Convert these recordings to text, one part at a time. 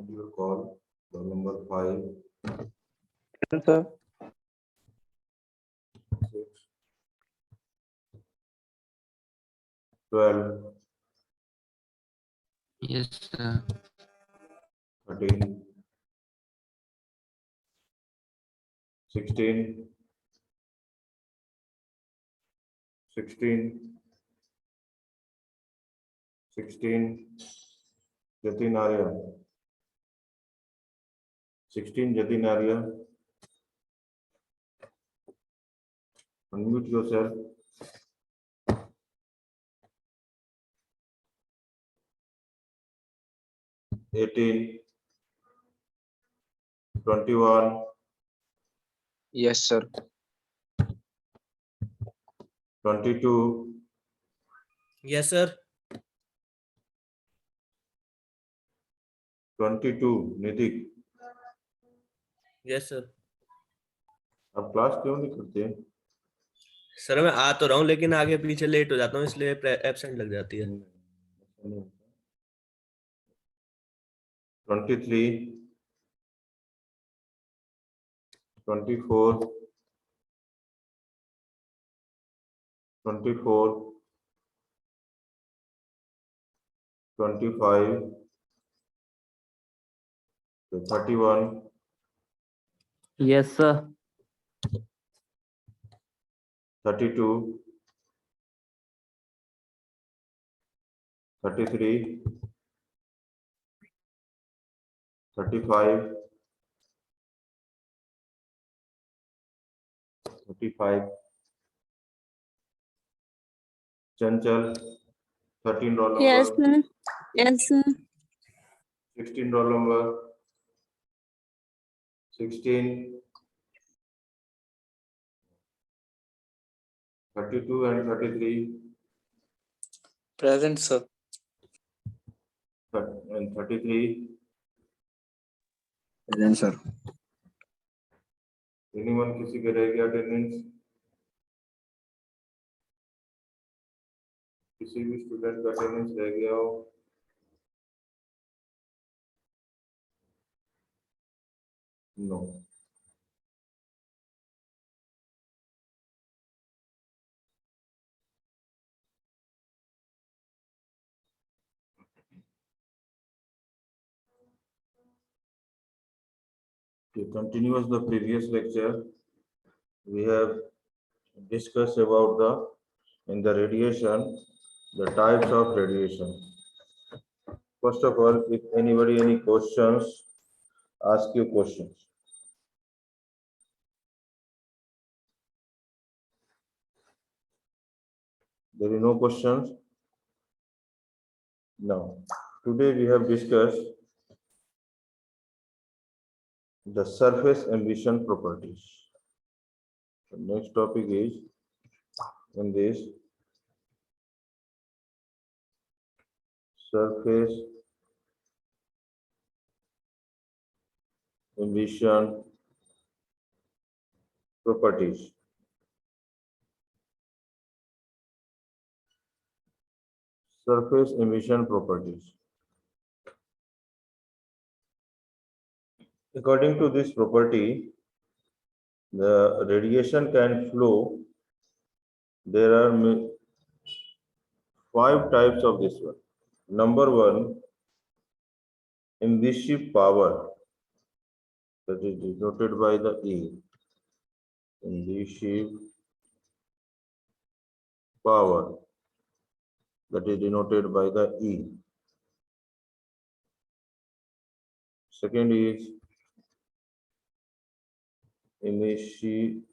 your call. Call number 5, Sir. 6, 12, Yes, sir. 13, 16, 16, 16, Jatin Arya. 16, Jatin Arya. Unmute yourself. 18, 21, Yes, sir. 22, Yes, sir. 22, Nitik. Yes, sir. आप class क्यों नहीं करते? Sir मैं आ तो रहा हूँ लेकिन आगे पीछे लेट हो जाता हूँ इसलिए एब्सेंट लग जाती है। 23, 24, 24, 25, 31, Yes, sir. 32, 33, 35, 35, Chanchal, 13 roll number, Yes, sir. Yes, sir. 16 roll number, 16, 32 and 33, Present, sir. and 33. Present, sir. Anyone किसी के रह गया अटेंडेंस? किसी भी स्टूडेंट का अटेंडेंस रह गया हो? No. To continue the previous lecture, we have discussed about in the radiation, the types of radiation. First of all, if anybody any questions, ask you questions. There is no questions? No. Today we have discussed the surface emission properties. The next topic is in this surface emission properties. Surface emission properties. According to this property, the radiation can flow. There are 5 types of this one. Number 1, emissive power, that is denoted by the E. Emissive power, that is denoted by the E. Second is emissivity,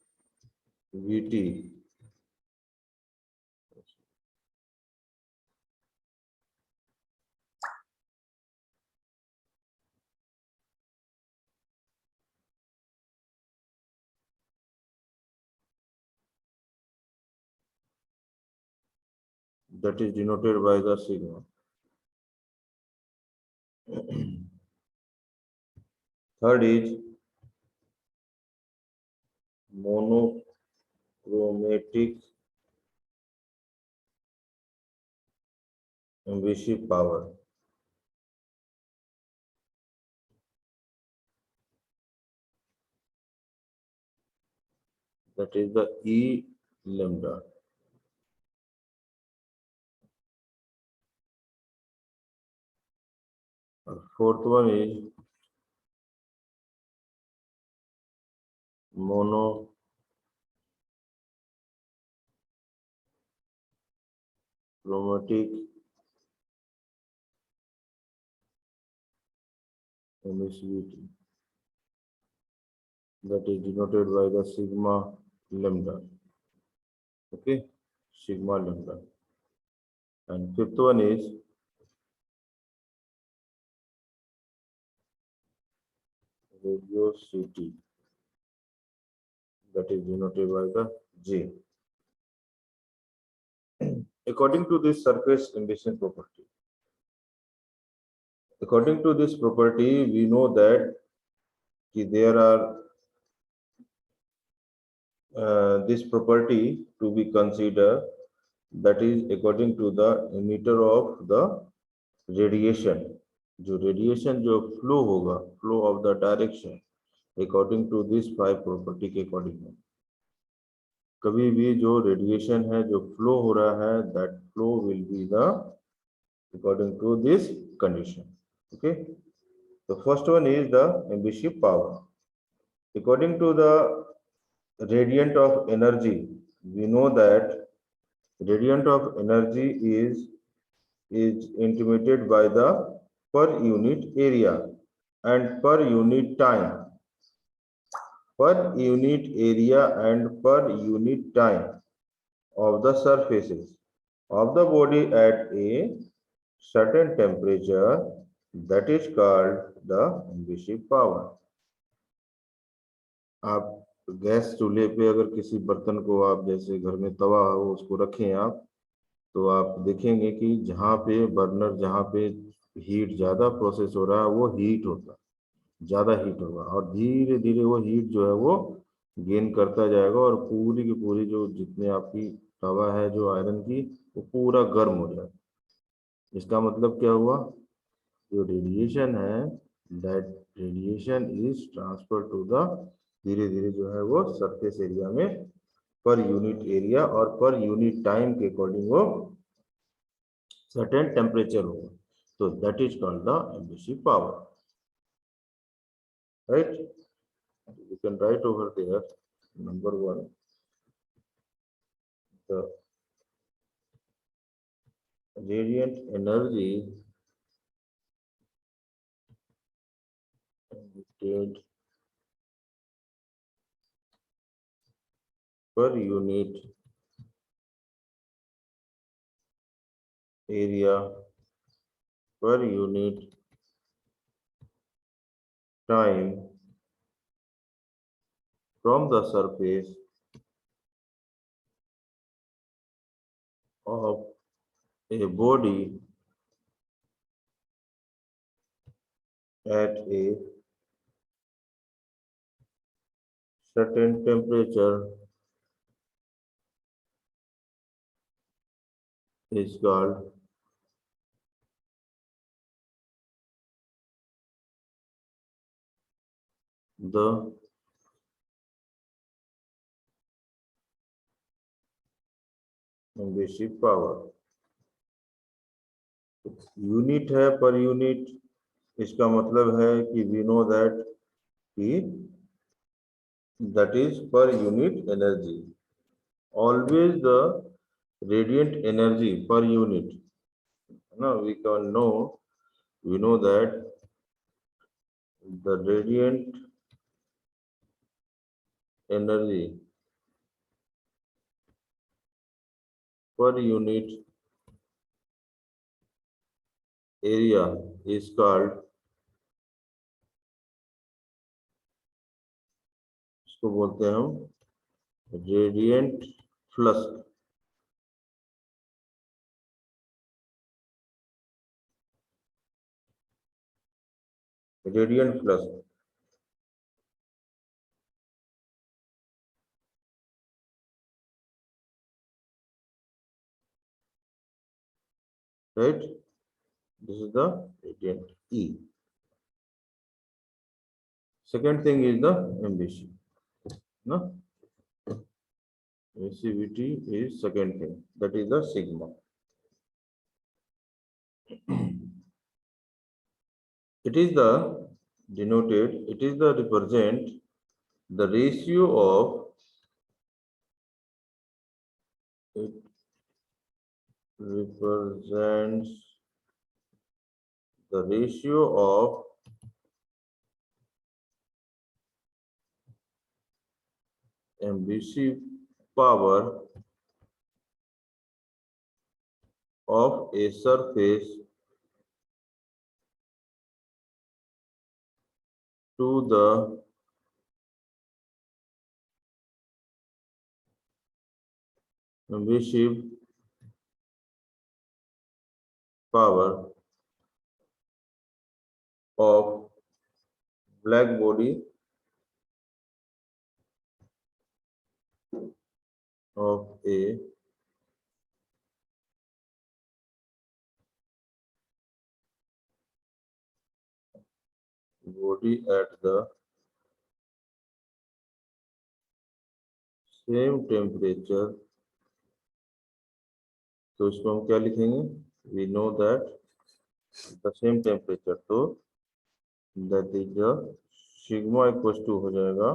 that is denoted by the sigma. Third is monochromatic emissive power. that is the E lambda. Fourth one is monochromatic emissivity, that is denoted by the sigma lambda. Okay, sigma lambda. And fifth one is radiosity, that is denoted by the J. According to this surface emission property, we know that there are this property to be considered, that is according to the emitter of the radiation. जो radiation जो flow होगा, flow of the direction, according to this 5 property के according में, कभी भी जो radiation है जो flow हो रहा है, that flow will be the according to this condition. Okay, the first one is the emissive power. According to the radiant of energy, we know that radiant of energy is intimated by the per unit area and per unit time. Per unit area and per unit time of the surfaces of the body at a certain temperature, that is called the emissive power. आप gas चूल्हे पे अगर किसी बर्तन को आप जैसे घर में तवा हो उसको रखें आप, तो आप देखेंगे कि जहाँ पे बर्नर जहाँ पे हीट ज़्यादा प्रोसेस हो रहा है वो हीट होता, ज़्यादा हीट होगा और धीरे धीरे वो हीट जो है वो गेन करता जाएगा और पूरी की पूरी जो जितने आपकी तवा है जो आयरन की वो पूरा गर्म हो जाएगा। इसका मतलब क्या हुआ, जो रेडिएशन है that radiation is transfer to the, धीरे धीरे जो है वो सरफेस एरिया में पर यूनिट एरिया और पर यूनिट टाइम के अकॉर्डिंग वो certain temperature होगा, तो that is called the emissive power, right? You can write over there number 1, the radiant energy emitted per unit area per unit time from the surface of a body at a certain temperature is called the emissive power. Unit है per unit, इसका मतलब है कि we know that कि that is per unit energy. Always the radiant energy per unit. Now we can know, we know that the radiant energy per unit area is called, इसको बोलते हैं हम radiant flux. Radiant flux right, this is the radiant E. Second thing is the emission, no? emissivity is second thing, that is the sigma. It is the denoted, it is the represent the ratio of, it represents the ratio of emissive power of a surface to the emissive power of black body of a body at the same temperature. तो इसको हम क्या लिखेंगे? We know that the same temperature, तो that is the sigma equals to हो जाएगा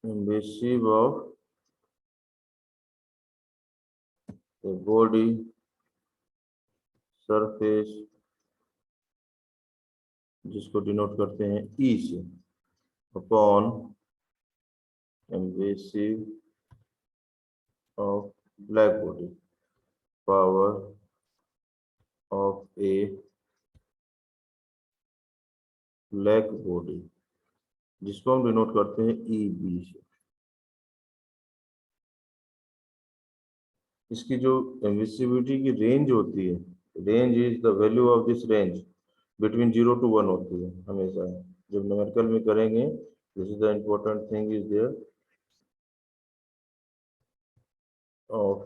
emissive of a body surface, जिसको denote करते हैं E से, upon emissive of black body power of a black body, जिसको हम डिनोट करते हैं EB से। इसकी जो एमिसिविटी की रेंज होती है, range is the value of this range between 0 to 1 होती है हमेशा। जब न्यूमेरिकल में करेंगे, this is the important thing is there of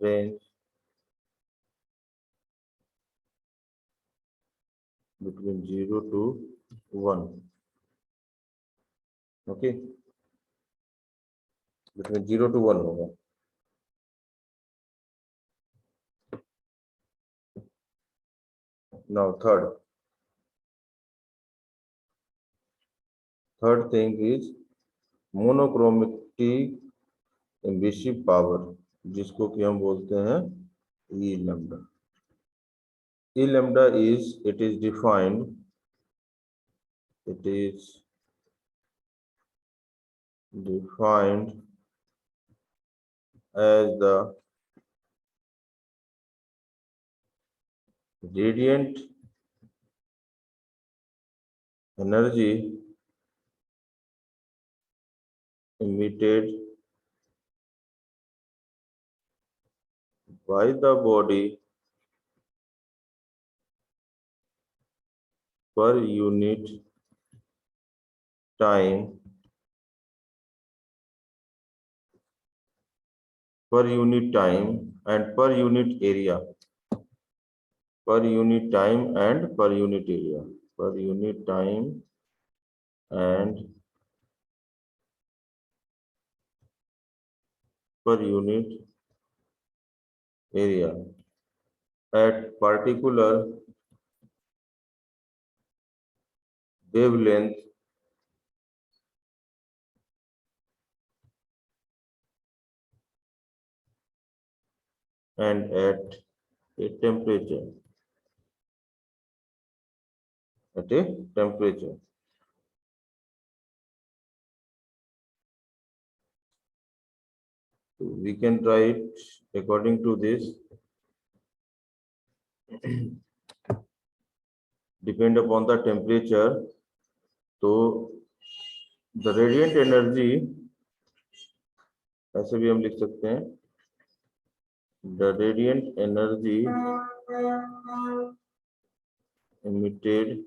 range between 0 to 1, okay, between 0 to 1 होगा। Now third thing is monochromatic emissive power, जिसको कि हम बोलते हैं E lambda. E lambda is, it is defined as the radiant energy emitted by the body per unit time and per unit area, per unit time and per unit area, per unit time and per unit area at particular wavelength and at a temperature. At a temperature. We can write according to this. Depend upon the temperature. So the radiant energy, ऐसे भी हम लिख सकते हैं, the radiant energy emitted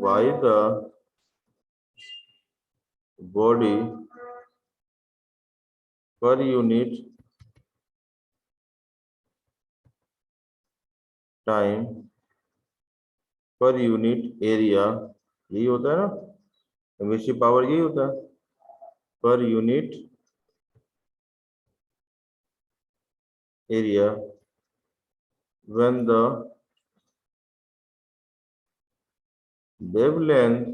by the body per unit time पर unit area, यही होता है ना, एमिसिव पावर यही होता है, पर unit area when the wavelength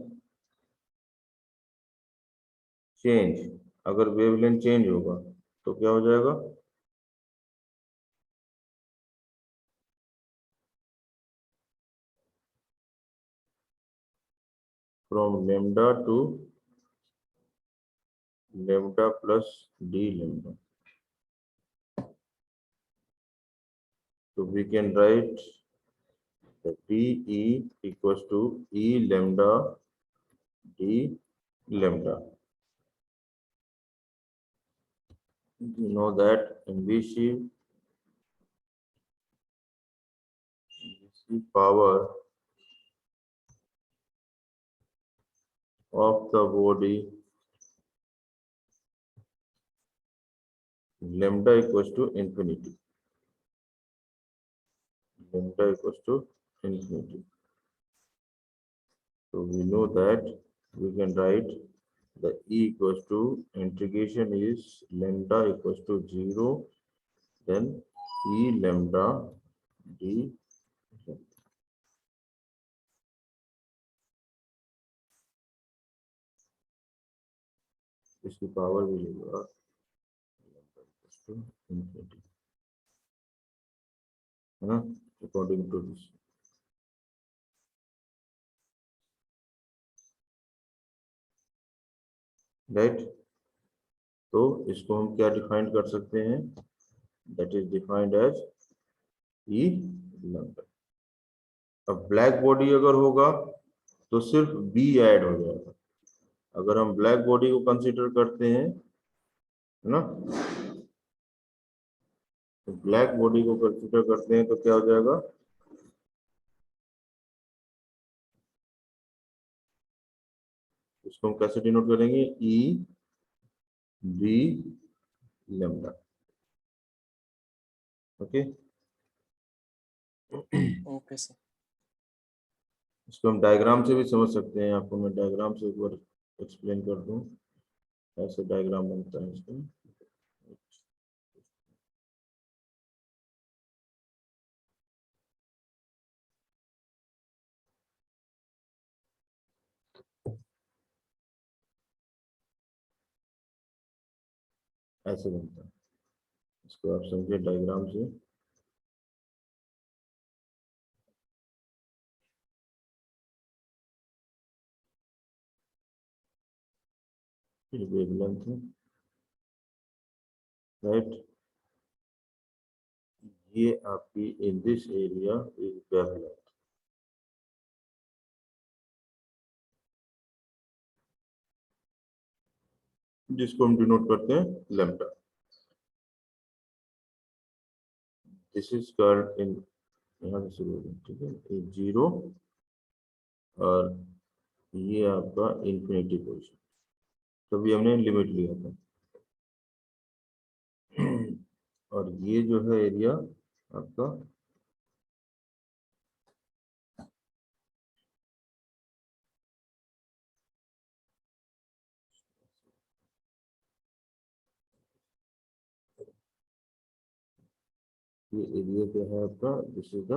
change, अगर वेवलेंथ चेंज होगा तो क्या हो जाएगा, from lambda to lambda plus d lambda. So we can write the dE equals to E lambda d lambda. You know that invisive power of the body lambda equals to infinity. Lambda equals to infinity. So we know that we can write the E equals to integration is lambda equals to 0, then E lambda d. इसकी power भी लेगा lambda equals to infinity, है ना, according to this. Right, तो इसको हम क्या define कर सकते हैं, that is defined as E lambda. अब ब्लैक बॉडी अगर होगा तो सिर्फ बी ऐड हो जाएगा. अगर हम ब्लैक बॉडी को कंसीडर करते हैं, है ना, तो ब्लैक बॉडी को कंसीडर करते हैं तो क्या हो जाएगा, इसको हम कैसे डिनोट करेंगे, E B lambda. Okay, okay sir. इसको हम डायग्राम से भी समझ सकते हैं. आपको मैं डायग्राम से एक बार एक्सप्लेन कर दूं, ऐसे डायग्राम बनता है इसका. ऐसे बनता है, इसको आप समझिए डायग्राम से. वेवलेंथ है, राइट, ये आपकी in this area is wavelength. जिसको हम डिनोट करते हैं lambda. This is called in, यहाँ से ठीक है, ये 0 और ये आपका इंफिनिटी पोजीशन, तभी हमने लिमिट लिया था. और ये जो है एरिया आपका ये एरिया क्या है आपका, this is the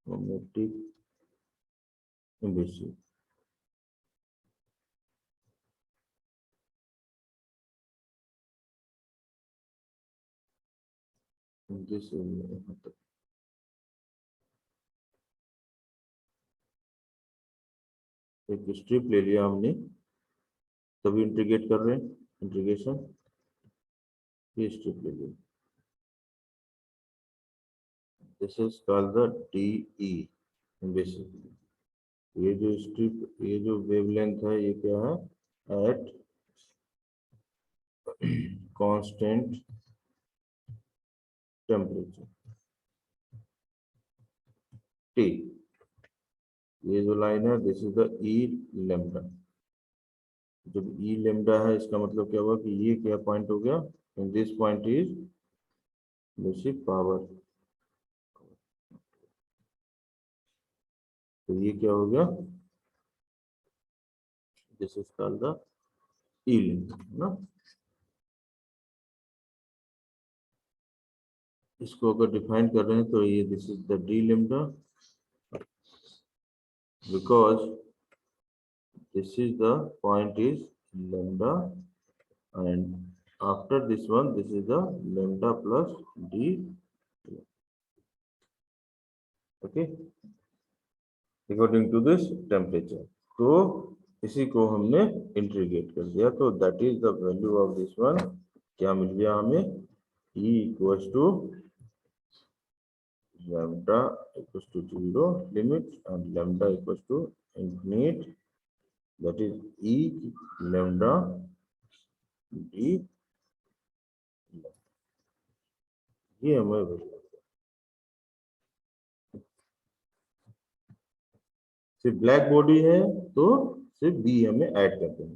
monometric invasive. This area एक स्ट्रिप ले लिया हमने, तभी इंटीग्रेट कर रहे हैं, इंटीग्रेशन, ये स्ट्रिप ले लिया. This is called the DE basically. ये जो स्ट्रिप, ये जो वेवलेंथ है, ये क्या है, एट कांस्टेंट टेम्परेचर T। ये जो लाइन है this is the E lambda. जब ई लैम्डा है इसका मतलब क्या हुआ कि ये क्या पॉइंट हो गया, this point is basic power. तो ये क्या हो गया, this is called the E lambda ना। इसको अगर डिफाइन कर रहे हैं तो ये this is the D lambda, because this is the point is lambda, and after this one this is the lambda plus d, okay, according to this temperature। तो इसी को हमने इंटीग्रेट कर दिया, तो that is the value of this one. क्या मिल गया हमें, E equals to lambda equals to 0 limit and lambda equals to infinite, that is E lambda d। ये हमें सिर्फ ब्लैक बॉडी है तो सिर्फ बी हमें ऐड करते हैं,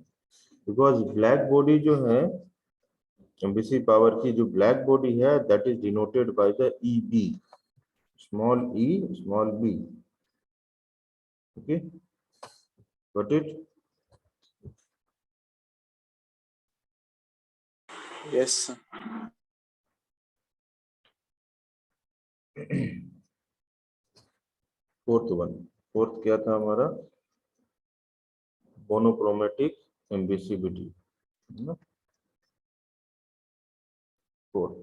बिकॉज ब्लैक बॉडी जो है एमबीसी पावर की जो ब्लैक बॉडी है that is denoted by the E B, small E small B, okay, got it. Yes, sir. Fourth क्या था हमारा, मोनोक्रोमेटिक एम्बिसिबिलिटी, है ना। Fourth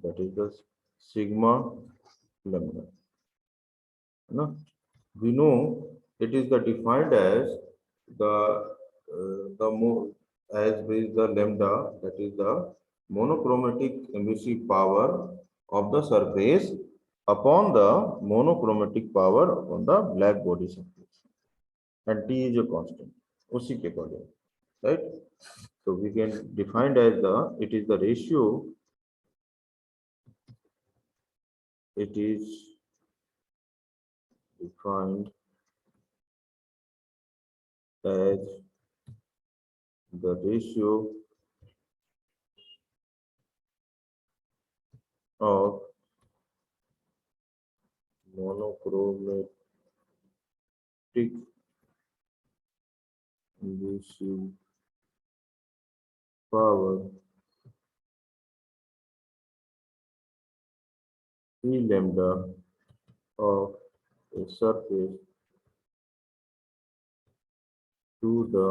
that is the sigma lambda, है ना। We know it is the defined as as is the lambda, that is the monochromatic emissive power of the surface upon the monochromatic power on the black body surface, and T is a constant उसी के according, right? So we can define as it is the ratio, it is defined as the ratio of monochromatic emissive power E lambda of a surface to the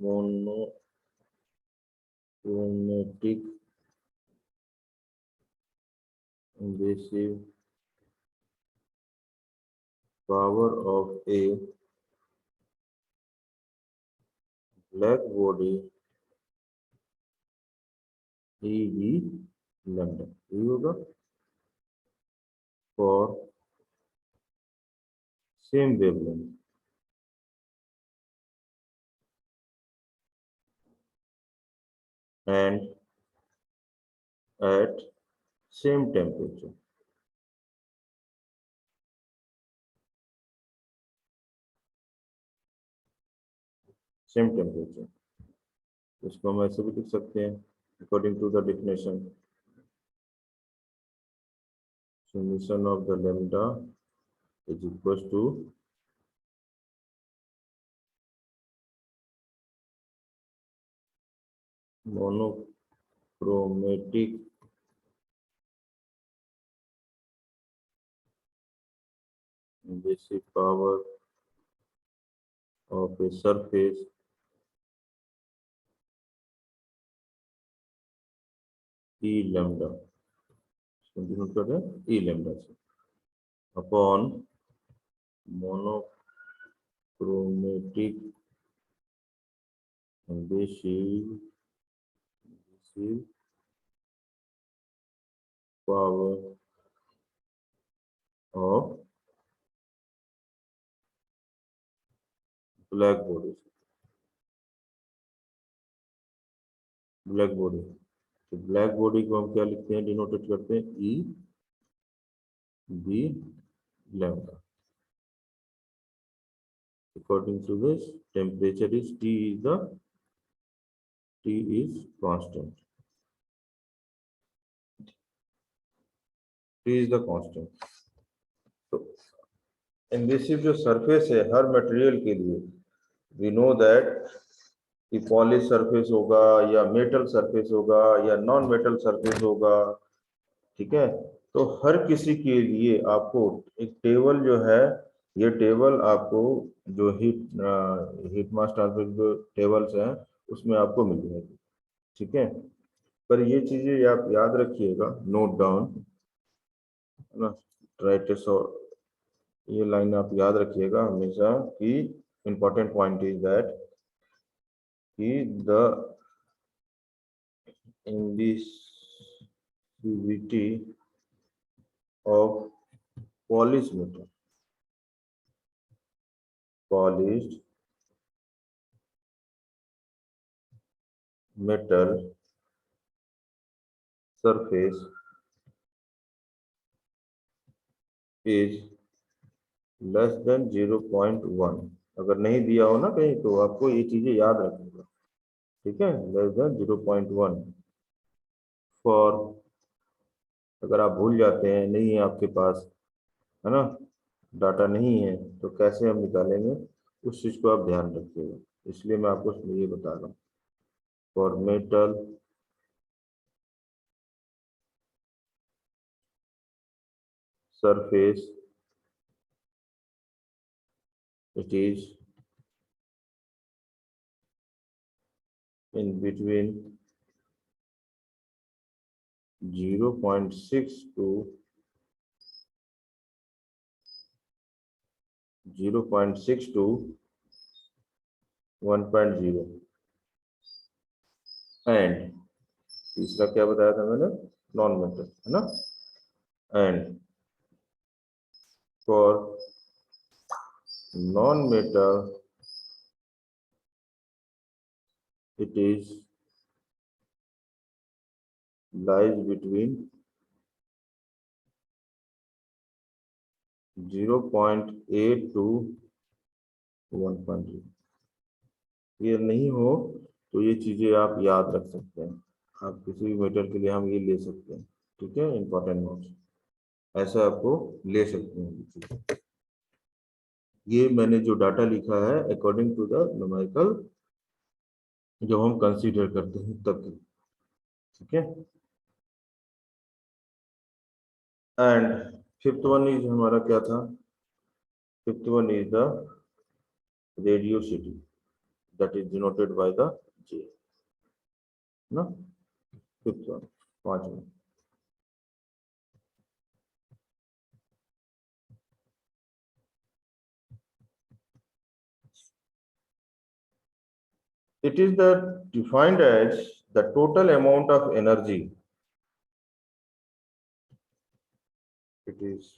monochromatic emissive power of a black body EV lambda, ये होगा for same wavelength and at same temperature, same temperature। इसको हम ऐसे भी लिख सकते हैं according to the definition, summation of the lambda is equals to monochromatic emissive power of a surface E lambda, continue कर रहे हैं E lambda से upon monochromatic emissive power of black body, black body. तो black body को हम क्या लिखते हैं, डिनोटेट करते हैं E B lambda. According to this, temperature is T is constant. T is the constant. So invasive जो सरफेस है हर मटेरियल के लिए, वी नो दैट कि पॉलिश सरफेस होगा या मेटल सरफेस होगा या नॉन मेटल सरफेस होगा, ठीक है। तो हर किसी के लिए आपको एक टेबल जो है, ये टेबल आपको जो हीट मास ट्रांसफर जो टेबल्स हैं उसमें आपको मिल जाएगी, ठीक है। पर ये चीजें आप याद रखिएगा, नोट डाउन है ना, राइट। ये लाइन आप याद रखिएगा हमेशा कि इम्पोर्टेंट पॉइंट इज दैट कि the invisibility of polished metal surface is less than 0.1। अगर नहीं दिया हो ना कहीं तो आपको ये चीजें याद रखिएगा, ठीक है। लेस देन 0.1 फॉर, अगर आप भूल जाते हैं, नहीं है आपके पास, है ना, डाटा नहीं है, तो कैसे हम निकालेंगे, उस चीज को आप ध्यान रखिएगा। इसलिए मैं आपको ये बता रहा हूँ, for metal surface it is in between 0.6 to 1.0। And तीसरा क्या बताया था मैंने, नॉन मेटल, है ना। And for non metal it is lies between 0.8 to 1.0। ये नहीं हो तो ये चीजें आप याद रख सकते हैं, आप किसी भी मेटल के लिए हम ये ले सकते हैं, ठीक है। इंपॉर्टेंट नोट्स ऐसा आपको ले सकते हैं। ये मैंने जो डाटा लिखा है अकॉर्डिंग टू द न्यूमेरिकल जो हम कंसीडर करते हैं तब, ठीक है। एंड फिफ्थ वन इज हमारा क्या था, fifth one is the radiosity that is denoted by the J ना, फिफ्थ वन, पांचवा। It is defined as the total amount of energy. It is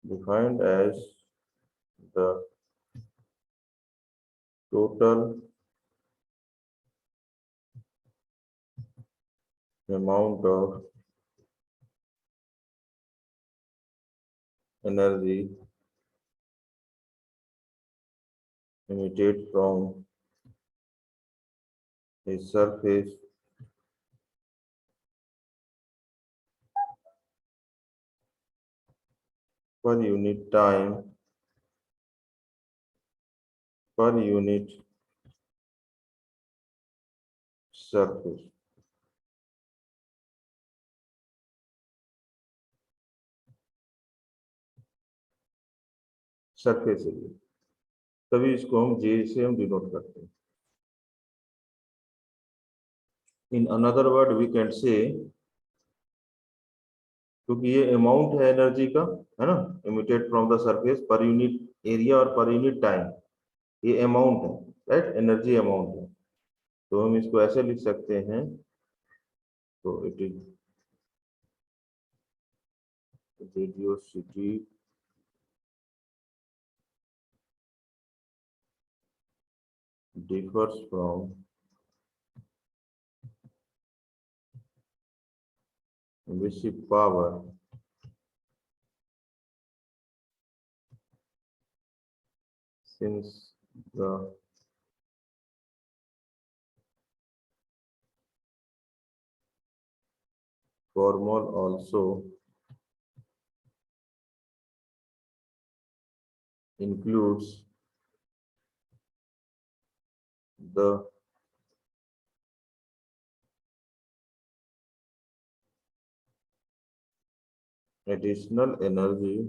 defined as the total amount of energy emitted from a surface per unit time per unit surface। Surface area, तभी इसको हम J से हम denote करते हैं। In another word we can say, क्योंकि ये amount है एनर्जी का, है ना, emitted from the surface per unit area और पर यूनिट टाइम, ये अमाउंट है, राइट, एनर्जी अमाउंट है। तो हम इसको ऐसे लिख सकते हैं, तो it is radiosity differs from emissive power since the formal also includes the additional energy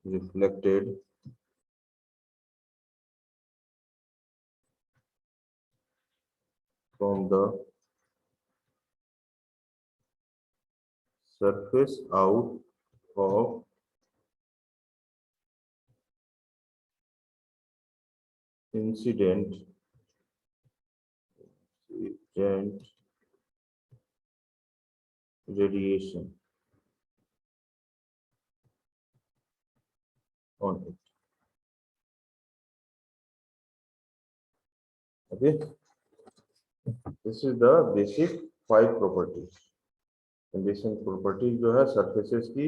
reflected from the surface out of incident radiation on it. Okay, this is the basic 5 properties. Basic properties जो है surfaces की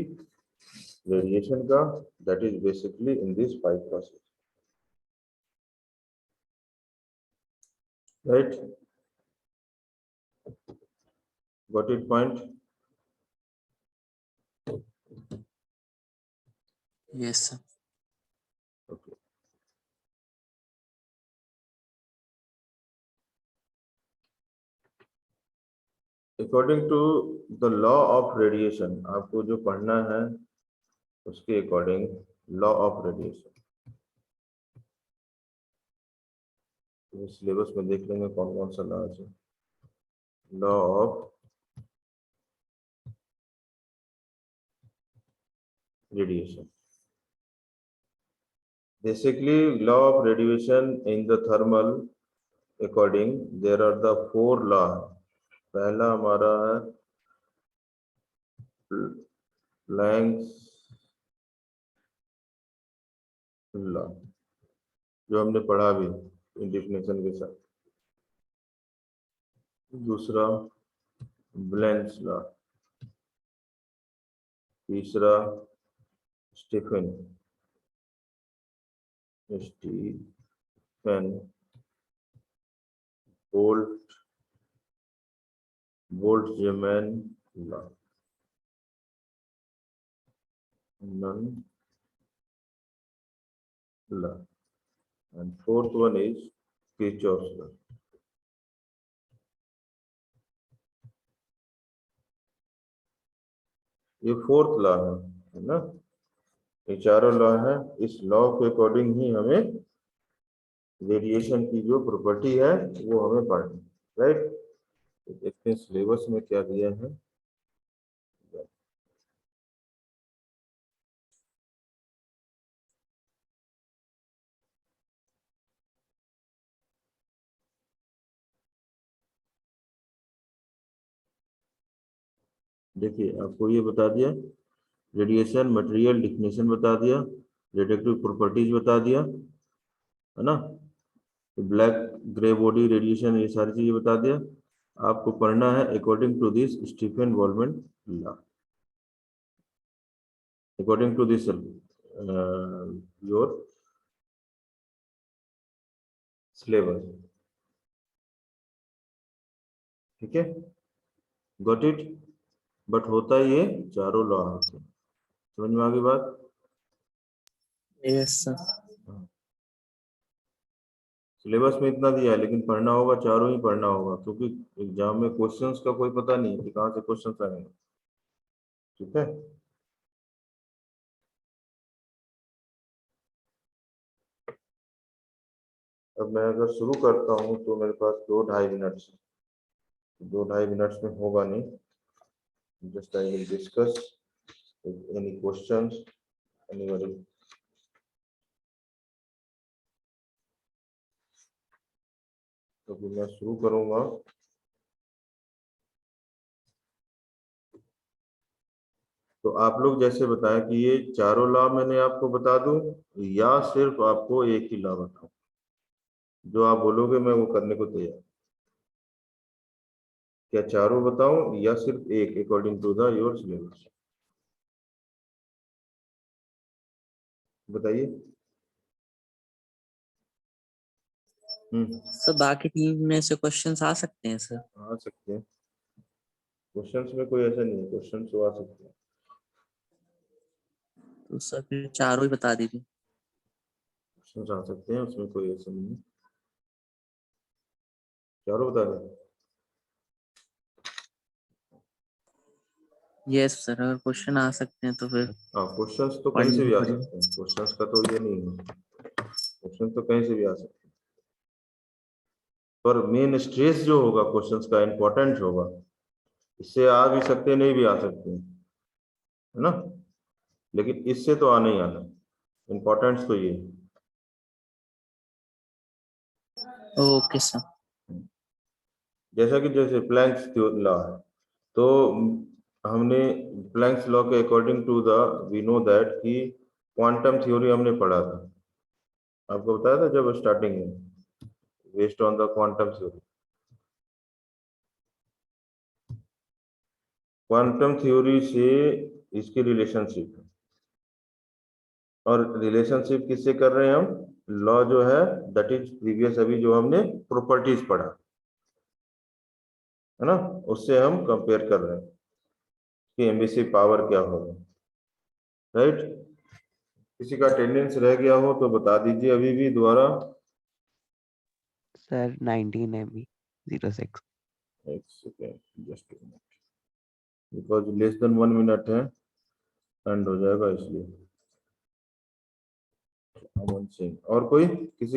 radiation का, that is basically in this 5 process, right? Got it point? Yes, sir. Okay, according to the law of radiation, आपको जो पढ़ना है उसके according law of radiation syllabus में देख लेंगे कौन कौन सा लॉ है। Law of radiation, basically law of radiation in the thermal according there are the 4 law. पहला हमारा है प्लैंक्स लॉ, जो हमने पढ़ा भी डेफिनेशन के साथ। दूसरा ब्लेंस लॉ, तीसरा स्टीफन बोल्ट्जमैन लॉ, नन law, and fourth one is Kirchhoff's law. ये 4th लॉ है ना, ये चारों लॉ है। इस लॉ के अकॉर्डिंग ही हमें रेडिएशन की जो प्रॉपर्टी है वो हमें पढ़नी, राइट? देखते हैं सिलेबस में क्या दिया है। देखिए आपको ये बता दिया, रेडिएशन मटेरियल डिफिनेशन बता दिया, रेडिएटिव प्रॉपर्टीज बता दिया, है ना, ब्लैक ग्रे बॉडी रेडिएशन, ये सारी चीजें बता दिया। आपको पढ़ना है according to this Stefan Boltzmann law, according to this your syllabus, ठीक है? Got it? बट होता ये चारों लॉ होते हैं, समझ में आ गई बात? Yes, sir. सिलेबस में इतना दिया है, लेकिन पढ़ना होगा, चारों ही पढ़ना होगा, क्योंकि एग्जाम में क्वेश्चंस का कोई पता नहीं कि कहाँ से क्वेश्चंस आएंगे, ठीक है? अब मैं अगर शुरू करता हूँ तो मेरे पास 2-2.5 मिनट, 2-2.5 मिनट्स में होगा नहीं। Just I will discuss any questions anybody. तो फिर मैं शुरू करूंगा। तो आप लोग जैसे बताएं कि ये चारों लॉ मैंने आपको बता दूं या सिर्फ आपको एक ही लॉ बताऊं, जो आप बोलोगे मैं वो करने को तैयार। क्या चारों बताऊं या सिर्फ एक, according to the your syllabus? बताइए। सर बाकी 3 में से क्वेश्चंस आ सकते हैं सर? आ सकते हैं, क्वेश्चंस में कोई ऐसा नहीं है, क्वेश्चंस तो आ सकते हैं। तो सर फिर चारों ही बता दीजिए। क्वेश्चंस आ सकते हैं, उसमें कोई ऐसा नहीं है। चारों बता दें? यस सर, अगर क्वेश्चन आ सकते हैं तो फिर हाँ, क्वेश्चंस तो कहीं से भी आ सकते हैं, क्वेश्चंस का तो ये नहीं है, क्वेश्चन तो कहीं से भी आ सकते हैं, पर मेन स्ट्रेस जो होगा क्वेश्चंस का इम्पोर्टेंट होगा, इससे आ भी सकते हैं, नहीं भी आ सकते हैं, है ना? लेकिन इससे तो आना ही आना, इम्पोर्टेंस तो ये है। Okay sir. जैसा कि जैसे प्लैंक्स लॉ है, तो हमने प्लैंक्स लॉ के according to the we know that कि क्वांटम थ्योरी हमने पढ़ा था, आपको बताया था जब स्टार्टिंग में, based on the quantum theory. Quantum theory से इसकी रिलेशनशिप है, और रिलेशनशिप किससे कर रहे हैं हम? लॉ जो है दैट इज प्रीवियस, अभी जो हमने प्रॉपर्टीज पढ़ा है ना, उससे हम कंपेयर कर रहे हैं कि एम्बिसिव पावर क्या होगा, राइट? किसी का अटेंडेंस रह गया हो तो बता दीजिए अभी भी दोबारा। Sir 19 MB 06। एक second, just because less than 1 minute है, एंड हो जाएगा इसलिए। अमन सिंह और कोई किसी